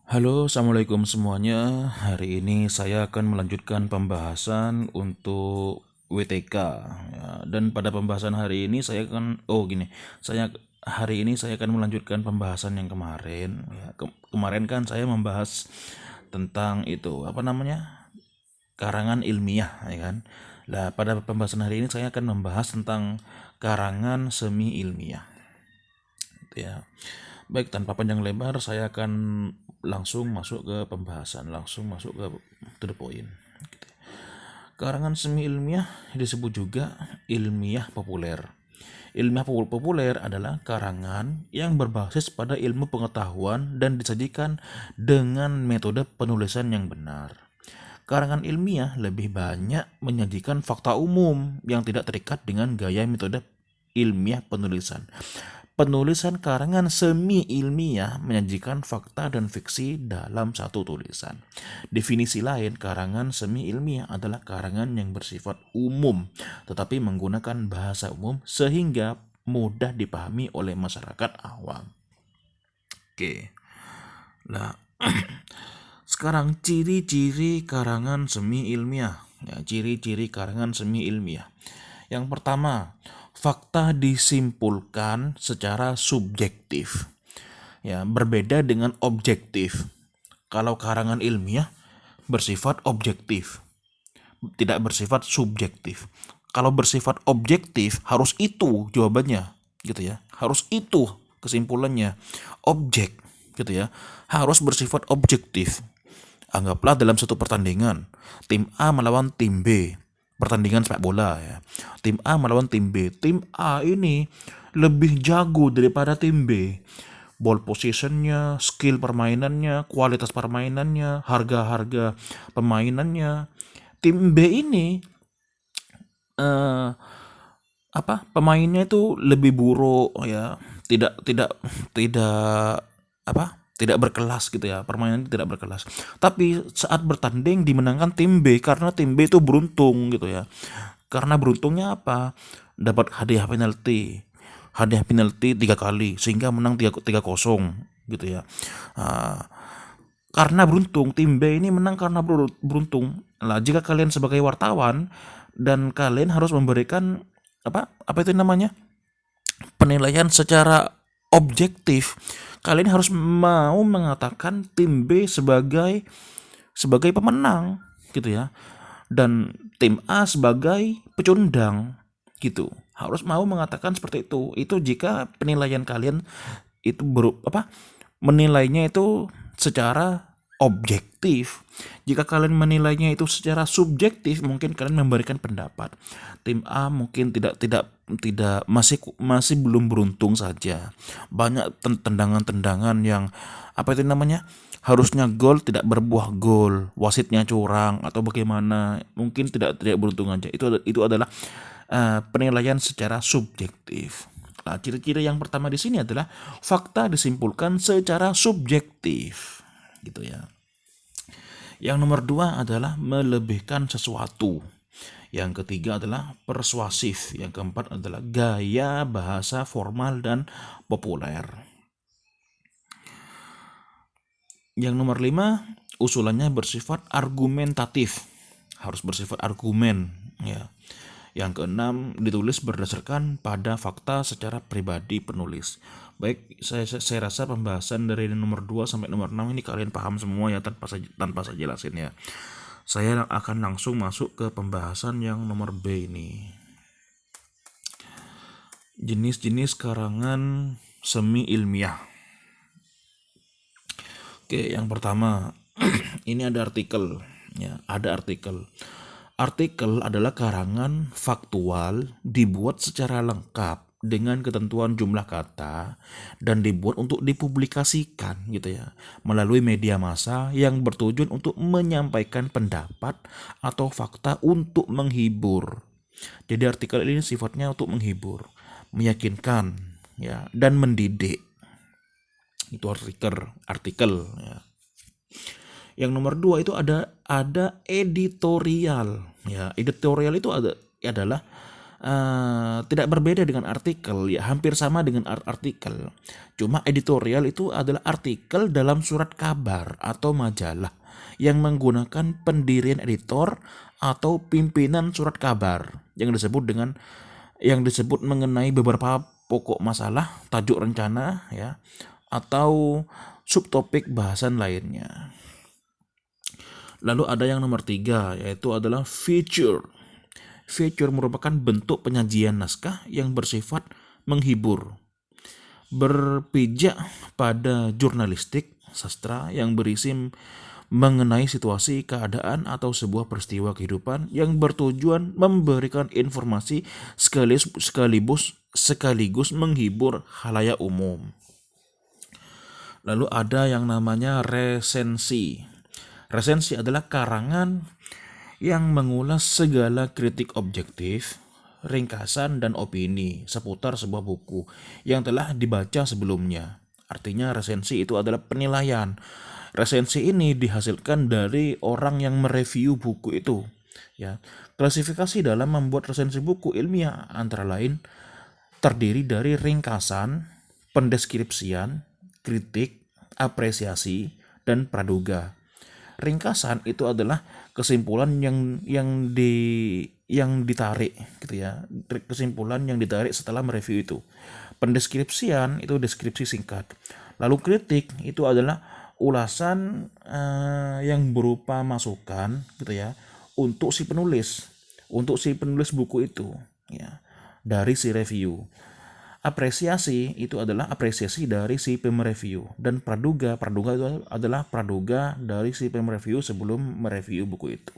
Halo, assalamualaikum semuanya. Hari ini saya akan melanjutkan pembahasan untuk WTK. Ya, dan pada pembahasan hari ini hari ini saya akan melanjutkan pembahasan yang kemarin. Ya, kemarin kan saya membahas tentang itu apa namanya karangan ilmiah, ya kan. Nah, pada pembahasan hari ini saya akan membahas tentang karangan semi ilmiah. Ya. Baik, tanpa panjang lebar, saya akan langsung masuk ke pembahasan, langsung masuk ke to the point. Karangan semi ilmiah disebut juga ilmiah populer. Ilmiah populer adalah karangan yang berbasis pada ilmu pengetahuan dan disajikan dengan metode penulisan yang benar. Karangan ilmiah lebih banyak menyajikan fakta umum yang tidak terikat dengan gaya metode ilmiah penulisan. Penulisan karangan semi ilmiah menyajikan fakta dan fiksi dalam satu tulisan. Definisi lain, karangan semi ilmiah adalah karangan yang bersifat umum, tetapi menggunakan bahasa umum sehingga mudah dipahami oleh masyarakat awam. Oke, nah sekarang ciri-ciri karangan semi ilmiah. Ya, ciri-ciri karangan semi ilmiah. Yang pertama, fakta disimpulkan secara subjektif. Ya, berbeda dengan objektif. Kalau karangan ilmiah bersifat objektif, tidak bersifat subjektif. Kalau bersifat objektif harus itu jawabannya, gitu ya. Harus itu kesimpulannya. Objek, gitu ya. Harus bersifat objektif. Anggaplah dalam satu pertandingan, tim A melawan tim B, pertandingan sepak bola ya. Tim A melawan tim B. Tim A ini lebih jago daripada tim B. Ball positionnya, skill permainannya, kualitas permainannya, harga-harga pemainannya. Tim B ini eh, pemainnya itu lebih buruk ya, tidak tidak tidak tidak berkelas gitu ya, permainan tidak berkelas. Tapi saat bertanding dimenangkan tim B karena tim B itu beruntung gitu ya. Karena beruntungnya apa? Dapat hadiah penalti 3 kali sehingga menang 3-0 gitu ya. Ah, karena beruntung tim B ini menang karena beruntung. Nah, jika kalian sebagai wartawan dan kalian harus memberikan apa itu namanya, penilaian secara objektif, kalian harus mau mengatakan tim B sebagai pemenang gitu ya, dan tim A sebagai pecundang gitu. Harus mau mengatakan seperti itu. Itu jika penilaian kalian itu menilainya itu secara objektif. Jika kalian menilainya itu secara subjektif, mungkin kalian memberikan pendapat tim A mungkin tidak masih belum beruntung saja. Banyak tendangan-tendangan yang harusnya gol tidak berbuah gol, wasitnya curang atau bagaimana, mungkin tidak beruntung aja. Itu adalah penilaian secara subjektif. Nah, ciri-ciri yang pertama di sini adalah fakta disimpulkan secara subjektif, gitu ya. Yang nomor 2 adalah melebihkan sesuatu. Yang ketiga adalah persuasif. Yang keempat adalah gaya bahasa formal dan populer. Yang nomor 5, usulannya bersifat argumentatif. Harus bersifat argumen, ya. Yang keenam, ditulis berdasarkan pada fakta secara pribadi penulis. Baik, saya rasa pembahasan dari nomor 2 sampai nomor 6 ini kalian paham semua ya, tanpa saya jelasin ya. Saya akan langsung masuk ke pembahasan yang nomor B ini. Jenis-jenis karangan semi ilmiah. Oke, yang pertama, ini ada artikel ya, ada artikel. Artikel adalah karangan faktual dibuat secara lengkap dengan ketentuan jumlah kata dan dibuat untuk dipublikasikan gitu ya, melalui media massa yang bertujuan untuk menyampaikan pendapat atau fakta untuk menghibur. Jadi artikel ini sifatnya untuk menghibur, meyakinkan ya, dan mendidik. Itu artikel ya. Yang nomor 2 itu ada editorial. Ya, editorial itu adalah tidak berbeda dengan artikel, ya hampir sama dengan artikel. Cuma editorial itu adalah artikel dalam surat kabar atau majalah yang menggunakan pendirian editor atau pimpinan surat kabar yang disebut mengenai beberapa pokok masalah, tajuk rencana, ya, atau subtopik bahasan lainnya. Lalu ada yang nomor 3, yaitu adalah feature. Feature merupakan bentuk penyajian naskah yang bersifat menghibur, berpijak pada jurnalistik sastra yang berisi mengenai situasi, keadaan, atau sebuah peristiwa kehidupan yang bertujuan memberikan informasi sekaligus menghibur khalayak umum. Lalu ada yang namanya resensi. Resensi adalah karangan yang mengulas segala kritik objektif, ringkasan, dan opini seputar sebuah buku yang telah dibaca sebelumnya. Artinya resensi itu adalah penilaian. Resensi ini dihasilkan dari orang yang mereview buku itu. Ya, klasifikasi dalam membuat resensi buku ilmiah antara lain terdiri dari ringkasan, pendeskripsian, kritik, apresiasi, dan praduga. Ringkasan itu adalah kesimpulan yang ditarik gitu ya. Kesimpulan yang ditarik setelah mereview itu. Pendeskripsian itu deskripsi singkat. Lalu kritik itu adalah ulasan yang berupa masukan gitu ya untuk si penulis buku itu, ya, dari si review. Apresiasi itu adalah apresiasi dari si pemereview, dan praduga itu adalah praduga dari si pemereview sebelum mereview buku itu.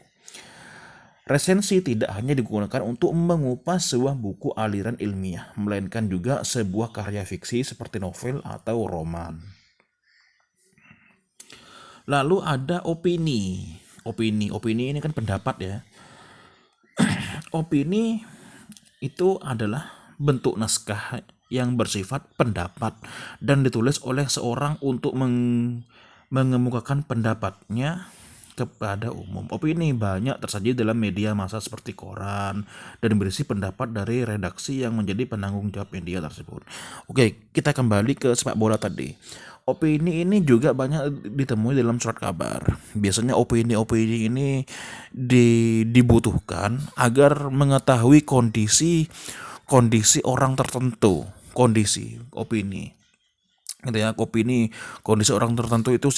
Resensi tidak hanya digunakan untuk mengupas sebuah buku aliran ilmiah, melainkan juga sebuah karya fiksi seperti novel atau roman. Lalu ada opini. Opini ini kan pendapat ya. Opini itu adalah bentuk naskah yang bersifat pendapat dan ditulis oleh seorang untuk mengemukakan pendapatnya kepada umum. Opini banyak tersaji dalam media massa seperti koran dan berisi pendapat dari redaksi yang menjadi penanggung jawab media tersebut. Oke, kita kembali ke sepak bola tadi. Opini ini juga banyak ditemui dalam surat kabar. Biasanya opini-opini ini dibutuhkan agar mengetahui kondisi orang tertentu. Kondisi opini gitu ya. Kondisi orang tertentu itu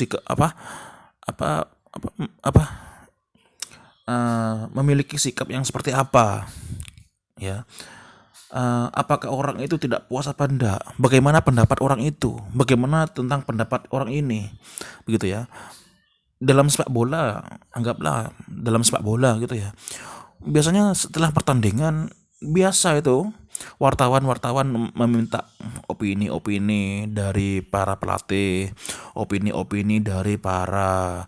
memiliki sikap yang seperti apa, ya. Apakah orang itu tidak puas apa enggak? Bagaimana pendapat orang itu? Bagaimana tentang pendapat orang ini? Begitu ya. Dalam sepak bola, anggaplah dalam sepak bola gitu ya. Biasanya setelah pertandingan biasa itu wartawan meminta opini-opini dari para pelatih, opini-opini dari para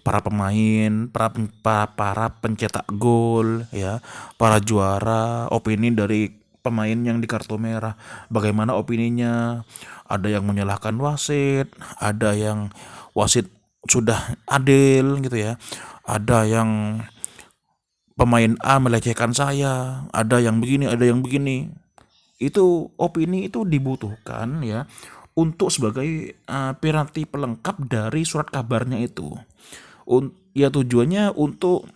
para pemain, para pencetak gol, ya, para juara, opini dari pemain yang di kartu merah, bagaimana opininya. Ada yang menyalahkan wasit, ada yang wasit sudah adil gitu ya, ada yang pemain A melecehkan saya, ada yang begini. Itu opini itu dibutuhkan ya untuk sebagai piranti pelengkap dari surat kabarnya itu. Ya tujuannya untuk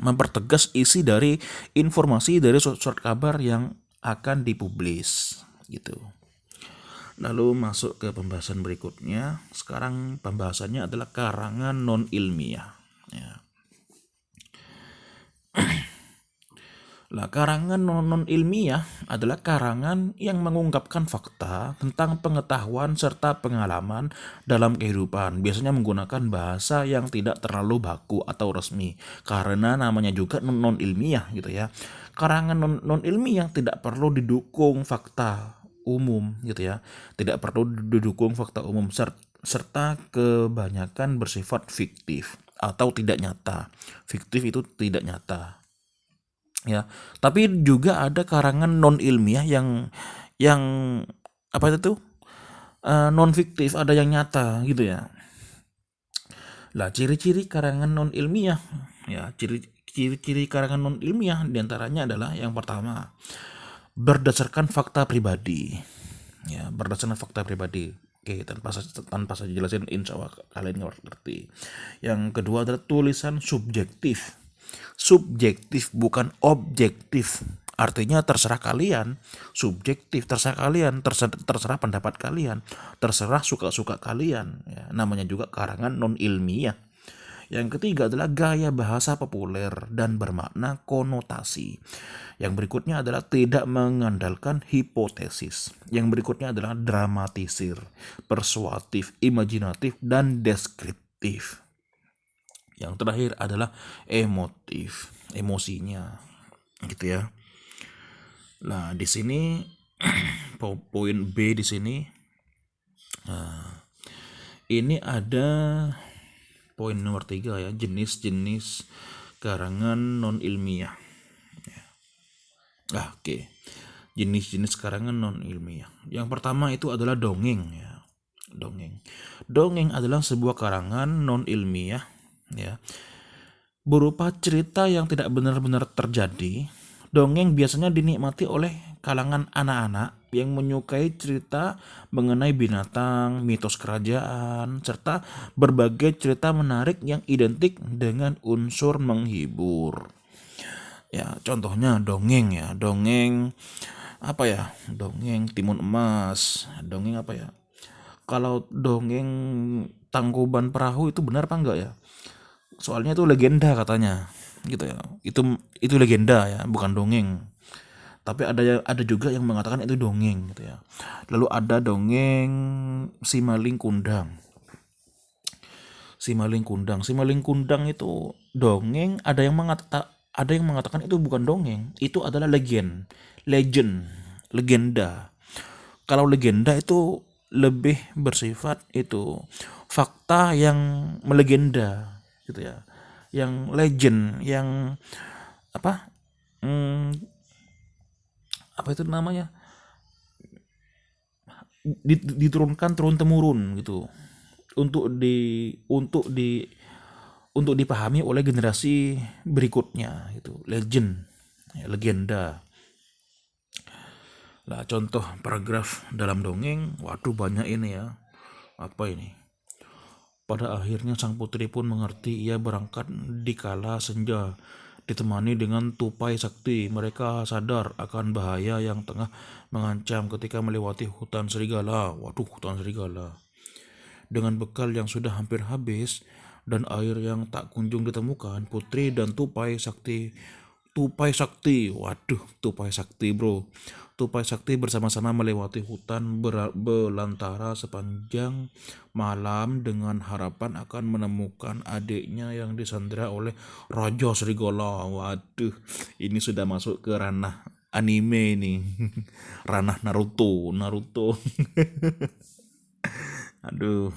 mempertegas isi dari informasi dari surat kabar yang akan dipublis gitu. Lalu masuk ke pembahasan berikutnya. Sekarang pembahasannya adalah karangan non ilmiah, ya. Nah, karangan non ilmiah adalah karangan yang mengungkapkan fakta tentang pengetahuan serta pengalaman dalam kehidupan. Biasanya menggunakan bahasa yang tidak terlalu baku atau resmi, karena namanya juga non ilmiah gitu ya. Karangan non ilmiah tidak perlu didukung fakta umum gitu ya. Tidak perlu didukung fakta umum serta kebanyakan bersifat fiktif atau tidak nyata. Fiktif itu tidak nyata. Ya, tapi juga ada karangan non ilmiah yang non fiktif, ada yang nyata gitu ya. Lah, ciri-ciri karangan non ilmiah, ya, ciri-ciri karangan non ilmiah diantaranya adalah yang pertama, berdasarkan fakta pribadi. Ya, berdasarkan fakta pribadi. Oke, tanpa saya jelasin, insya Allah kalian ngerti. Yang kedua adalah tulisan subjektif. Subjektif bukan objektif. Artinya terserah kalian, subjektif terserah kalian, terserah pendapat kalian, terserah suka-suka kalian. Ya, namanya juga karangan non ilmiah. Yang ketiga adalah gaya bahasa populer dan bermakna konotasi. Yang berikutnya adalah tidak mengandalkan hipotesis. Yang berikutnya adalah dramatisir, persuasif, imajinatif, dan deskriptif. Yang terakhir adalah emotif, emosinya, gitu ya. Nah, di sini poin B di sini, ini ada poin nomor 3 ya, jenis-jenis karangan non ilmiah. Oke. Jenis-jenis karangan non ilmiah. Yang pertama itu adalah dongeng ya. Dongeng adalah sebuah karangan non ilmiah ya, berupa cerita yang tidak benar-benar terjadi. Dongeng biasanya dinikmati oleh kalangan anak-anak yang menyukai cerita mengenai binatang, mitos kerajaan, serta berbagai cerita menarik yang identik dengan unsur menghibur. Ya, contohnya dongeng ya, dongeng apa ya? Dongeng Timun Emas, dongeng apa ya? Kalau dongeng Tangkuban Perahu itu benar apa enggak ya? Soalnya itu legenda katanya, gitu ya. Itu legenda ya, bukan dongeng. Tapi ada juga yang mengatakan itu dongeng, gitu ya. Lalu ada dongeng Simalin Kundang. Simalin Kundang itu dongeng. Ada yang mengatakan itu bukan dongeng, itu adalah legenda. Kalau legenda itu lebih bersifat itu fakta yang melegenda, gitu ya, yang legend, yang apa apa itu namanya, diturunkan turun temurun gitu, untuk dipahami oleh generasi berikutnya, itu legend ya, legenda. Lah, contoh paragraf dalam dongeng, waduh banyak ini ya. Apa ini? Pada akhirnya sang putri pun mengerti. Ia berangkat di kala senja, ditemani dengan tupai sakti. Mereka sadar akan bahaya yang tengah mengancam ketika melewati hutan serigala. Waduh, hutan serigala. Dengan bekal yang sudah hampir habis dan air yang tak kunjung ditemukan, putri dan tupai sakti, waduh, tupai sakti bro. Tupai sakti bersama-sama melewati hutan belantara sepanjang malam dengan harapan akan menemukan adiknya yang disandera oleh Raja Serigala. Waduh, ini sudah masuk ke ranah anime ini. Ranah Naruto. Aduh.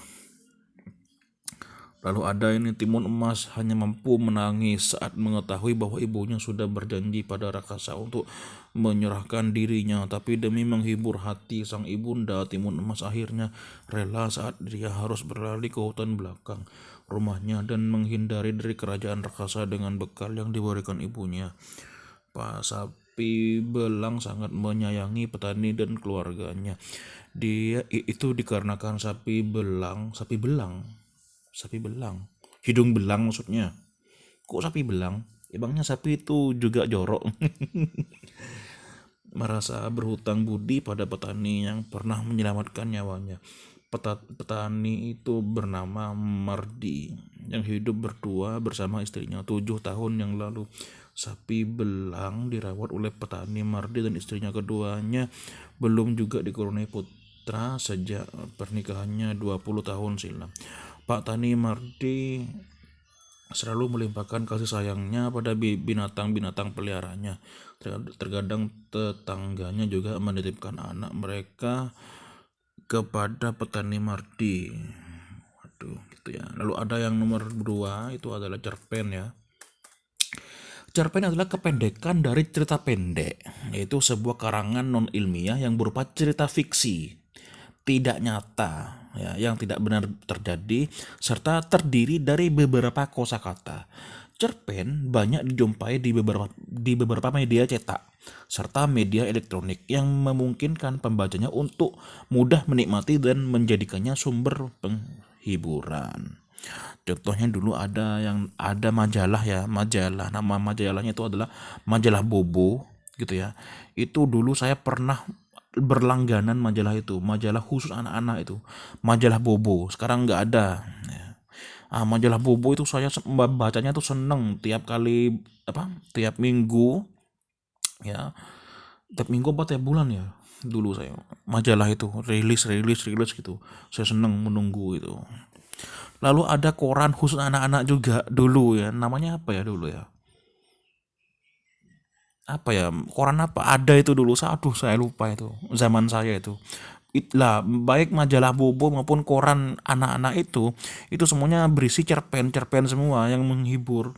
Lalu ada ini, Timun Emas hanya mampu menangis saat mengetahui bahwa ibunya sudah berjanji pada raksasa untuk menyerahkan dirinya. Tapi demi menghibur hati sang ibunda, Timun Emas akhirnya rela saat dia harus berlari ke hutan belakang rumahnya dan menghindari dari kerajaan raksasa dengan bekal yang diberikan ibunya. Pak Sapi Belang sangat menyayangi petani dan keluarganya. Dia itu dikarenakan sapi belang, hidung belang maksudnya. Kok sapi belang? Emangnya sapi itu juga jorok? Merasa berhutang budi pada petani yang pernah menyelamatkan nyawanya. Petani itu bernama Mardi yang hidup berdua bersama istrinya 7 tahun yang lalu. Sapi belang dirawat oleh petani Mardi dan istrinya keduanya belum juga dikaruniai putra sejak pernikahannya 20 tahun silam. Pak Tani Mardi selalu melimpahkan kasih sayangnya pada binatang-binatang peliharaannya. Terkadang tetangganya juga menitipkan anak mereka kepada petani Mardi. Waduh, gitu ya. Lalu ada yang nomor 2, itu adalah cerpen ya. Cerpen adalah kependekan dari cerita pendek, yaitu sebuah karangan non ilmiah yang berupa cerita fiksi tidak nyata ya, yang tidak benar terjadi serta terdiri dari beberapa kosakata. Cerpen banyak dijumpai di beberapa media cetak serta media elektronik yang memungkinkan pembacanya untuk mudah menikmati dan menjadikannya sumber penghiburan. Contohnya dulu ada majalah ya, nama majalahnya itu adalah majalah Bobo gitu ya. Itu dulu saya pernah berlangganan majalah khusus anak-anak itu, majalah Bobo. Sekarang nggak ada. Ya. Majalah Bobo itu saya bacanya tuh seneng tiap kali tiap minggu ya, tiap minggu apa tiap bulan ya. Dulu saya majalah itu rilis gitu. Saya seneng menunggu itu. Lalu ada koran khusus anak-anak juga dulu ya. Namanya apa ya dulu ya? Apa ya? Koran apa? Ada itu dulu. Aduh, saya lupa itu. Zaman saya itu. Lah, baik majalah Bobo maupun koran anak-anak itu semuanya berisi cerpen-cerpen semua yang menghibur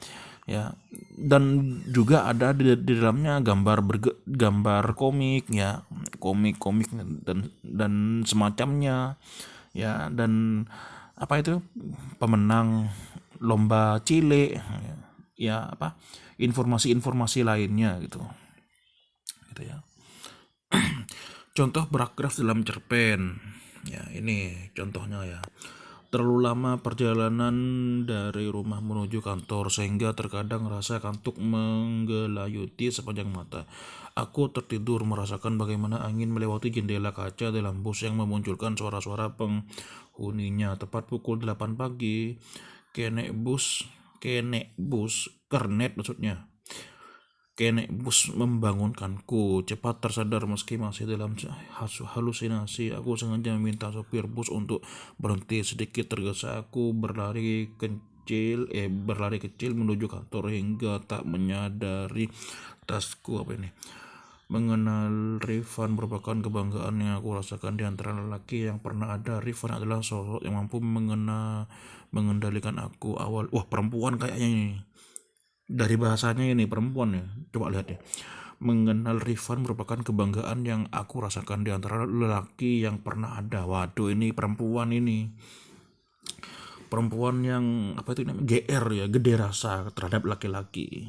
ya. Dan juga ada di dalamnya gambar komik ya, komik-komik dan semacamnya ya. Dan apa itu, pemenang lomba cilik ya, informasi-informasi lainnya gitu ya. Contoh paragraf dalam cerpen ya, ini contohnya ya. Terlalu lama perjalanan dari rumah menuju kantor sehingga terkadang rasa kantuk menggelayuti sepanjang mata. Aku tertidur merasakan bagaimana angin melewati jendela kaca dalam bus yang memunculkan suara-suara penghuninya. Tepat pukul 8 pagi, kernet maksudnya. Kenek bus membangunkanku. Cepat tersadar meski masih dalam halusinasi, aku sengaja meminta sopir bus untuk berhenti. Sedikit tergesa aku berlari kecil menuju kantor hingga tak menyadari tasku mengenal Rifan merupakan kebanggaan yang aku rasakan di antara lelaki yang pernah ada. Rifan adalah sosok yang mampu mengendalikan aku awal. Wah, perempuan kayaknya ini. Dari bahasanya ini perempuan ya. Coba lihat ya. Mengenal Rifan merupakan kebanggaan yang aku rasakan di antara lelaki yang pernah ada. Waduh, ini perempuan ini. Perempuan yang GR ya, gede rasa terhadap laki-laki.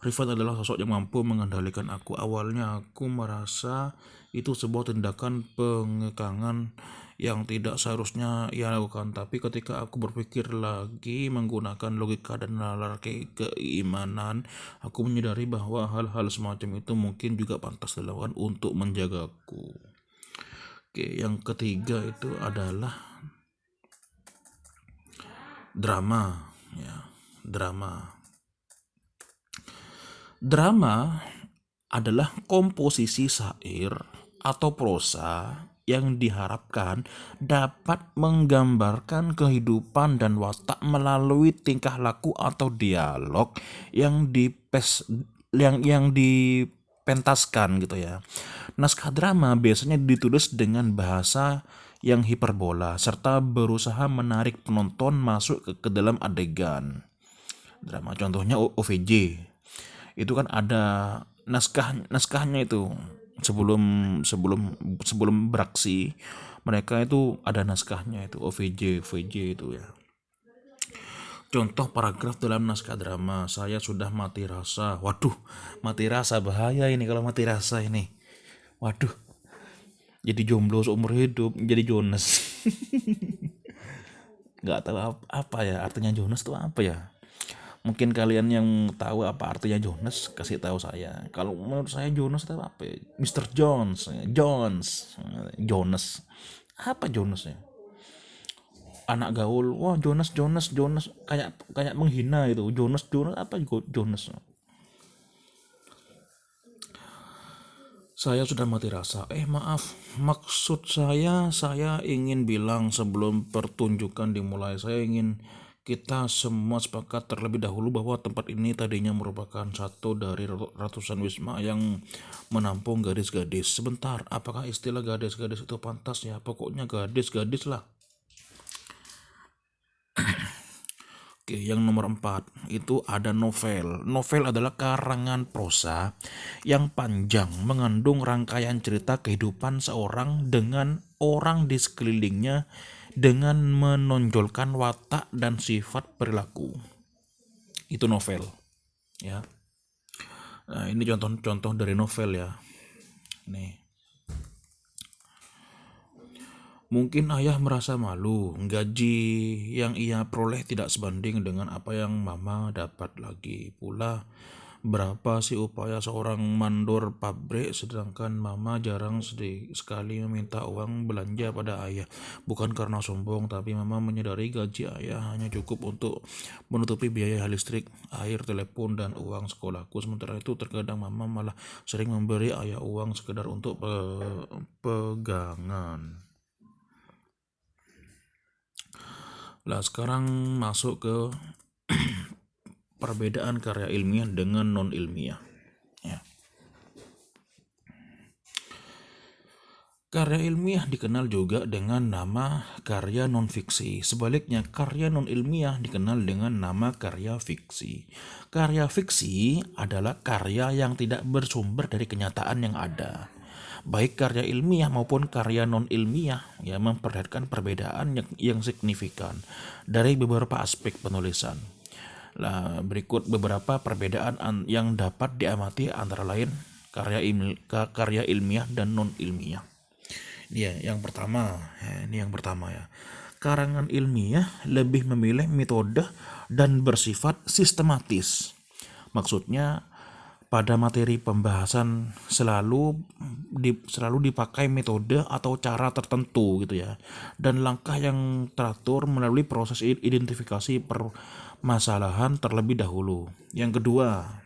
Rifan adalah sosok yang mampu mengendalikan aku. Awalnya aku merasa itu sebuah tindakan pengekangan yang tidak seharusnya ia lakukan. Tapi ketika aku berpikir lagi menggunakan logika dan nalar keimanan, aku menyadari bahwa hal-hal semacam itu mungkin juga pantas dilakukan untuk menjagaku. Oke, yang ketiga itu adalah drama ya. Drama adalah komposisi syair atau prosa yang diharapkan dapat menggambarkan kehidupan dan watak melalui tingkah laku atau dialog yang dipentaskan gitu ya. Naskah drama biasanya ditulis dengan bahasa yang hiperbola serta berusaha menarik penonton masuk ke dalam adegan drama. Contohnya OVJ. Itu kan ada naskahnya itu sebelum sebelum beraksi, mereka itu ada naskahnya itu OVJ itu ya. Contoh paragraf dalam naskah drama, saya sudah mati rasa. Waduh, mati rasa bahaya ini kalau mati rasa ini. Waduh, jadi jomblo seumur hidup, jadi Jonas. Nggak tahu apa ya artinya Jonas itu apa ya. Mungkin kalian yang tahu apa artinya Jonas kasih tahu saya. Kalau menurut saya Jonas itu apa ya? Mr. Jonas. Apa Jonas ya? Anak gaul. Wah, Jonas kayak menghina itu. Jonas apa Jonas? Saya sudah mati rasa. Maaf. Maksud saya ingin bilang sebelum pertunjukan dimulai, saya ingin kita semua sepakat terlebih dahulu bahwa tempat ini tadinya merupakan satu dari ratusan wisma yang menampung gadis-gadis. Sebentar, apakah istilah gadis-gadis itu pantas ya? Pokoknya gadis-gadis lah. Oke, yang nomor 4 itu ada novel. Novel adalah karangan prosa yang panjang mengandung rangkaian cerita kehidupan seorang dengan orang di sekelilingnya dengan menonjolkan watak dan sifat perilaku. Itu novel, ya. Nah, ini contoh-contoh dari novel ya. Nih. Mungkin ayah merasa malu, gaji yang ia peroleh tidak sebanding dengan apa yang mama dapat. Lagi pula, berapa sih upaya seorang mandor pabrik sedangkan mama jarang sekali meminta uang belanja pada ayah. Bukan karena sombong, tapi mama menyadari gaji ayah hanya cukup untuk menutupi biaya listrik, air, telepon, dan uang sekolahku. Sementara itu terkadang mama malah sering memberi ayah uang sekedar untuk pegangan. Nah, sekarang masuk ke perbedaan karya ilmiah dengan non ilmiah. Ya. Karya ilmiah dikenal juga dengan nama karya non-fiksi. Sebaliknya, karya non-ilmiah dikenal dengan nama karya fiksi. Karya fiksi adalah karya yang tidak bersumber dari kenyataan yang ada. Baik karya ilmiah maupun karya non-ilmiah ya memperlihatkan perbedaan yang signifikan dari beberapa aspek penulisan. Nah, berikut beberapa perbedaan yang dapat diamati antara lain karya ilmiah dan non-ilmiah. Ini yang pertama ya. Karangan ilmiah lebih memilih metode dan bersifat sistematis. Maksudnya pada materi pembahasan selalu dipakai metode atau cara tertentu gitu ya, dan langkah yang teratur melalui proses identifikasi permasalahan terlebih dahulu. Yang kedua,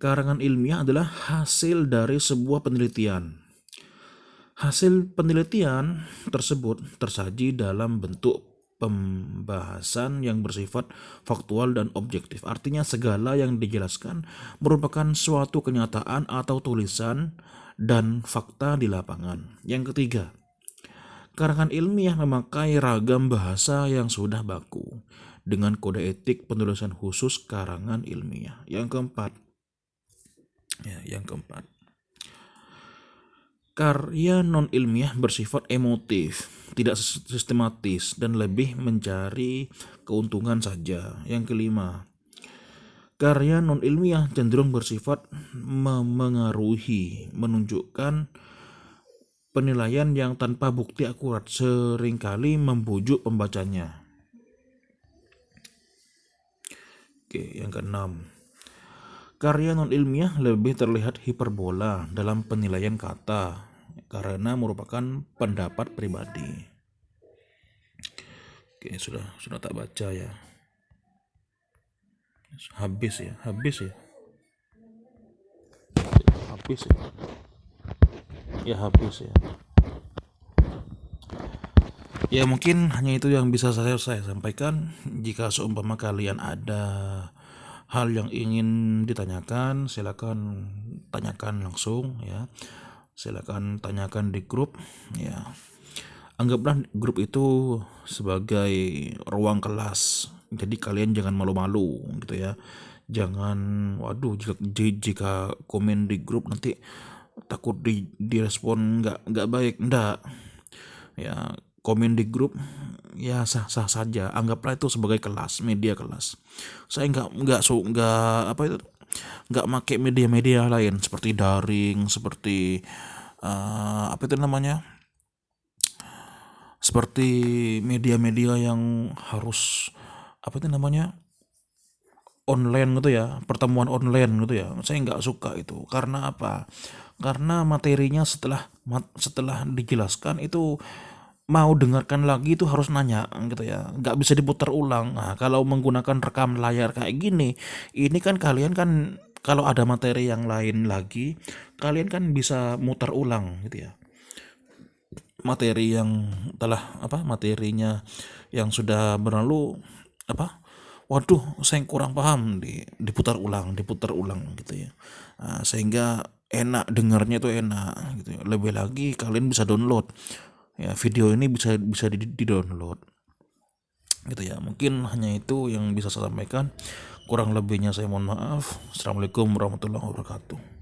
karangan ilmiah adalah hasil dari sebuah penelitian. Hasil penelitian tersebut tersaji dalam bentuk pembahasan yang bersifat faktual dan objektif. Artinya segala yang dijelaskan merupakan suatu kenyataan atau tulisan dan fakta di lapangan. Yang ketiga, karangan ilmiah memakai ragam bahasa yang sudah baku dengan kode etik penulisan khusus karangan ilmiah. Yang keempat, karya non-ilmiah bersifat emotif, tidak sistematis, dan lebih mencari keuntungan saja. Yang kelima, karya non-ilmiah cenderung bersifat memengaruhi, menunjukkan penilaian yang tanpa bukti akurat, seringkali membujuk pembacanya. Yang keenam, karya non-ilmiah lebih terlihat hiperbola dalam penilaian kata karena merupakan pendapat pribadi. Sudah tak baca ya. Habis ya. Ya mungkin hanya itu yang bisa saya sampaikan. Jika seumpama kalian ada hal yang ingin ditanyakan, silakan tanyakan langsung ya. Silakan tanyakan di grup ya. Anggaplah grup itu sebagai ruang kelas. Jadi kalian jangan malu-malu gitu ya. Jangan jika komen di grup nanti takut direspon nggak baik. Enggak. Ya, komen di grup ya sah-sah saja. Anggaplah itu sebagai kelas, media kelas. Saya nggak make media-media lain seperti daring, seperti seperti media-media yang harus online gitu ya, pertemuan online gitu ya. Saya nggak suka itu. Karena apa? Karena materinya setelah dijelaskan itu mau dengarkan lagi itu harus nanya gitu ya, nggak bisa diputar ulang. Nah, kalau menggunakan rekam layar kayak gini, ini kan kalian kan kalau ada materi yang lain lagi, kalian kan bisa mutar ulang gitu ya. Materinya yang sudah berlalu saya kurang paham, diputar ulang gitu ya. Nah, sehingga enak dengarnya itu enak gitu ya. Lebih lagi kalian bisa download ya, video ini bisa di-download gitu ya. Mungkin hanya itu yang bisa saya sampaikan, kurang lebihnya saya mohon maaf. Assalamualaikum warahmatullahi wabarakatuh.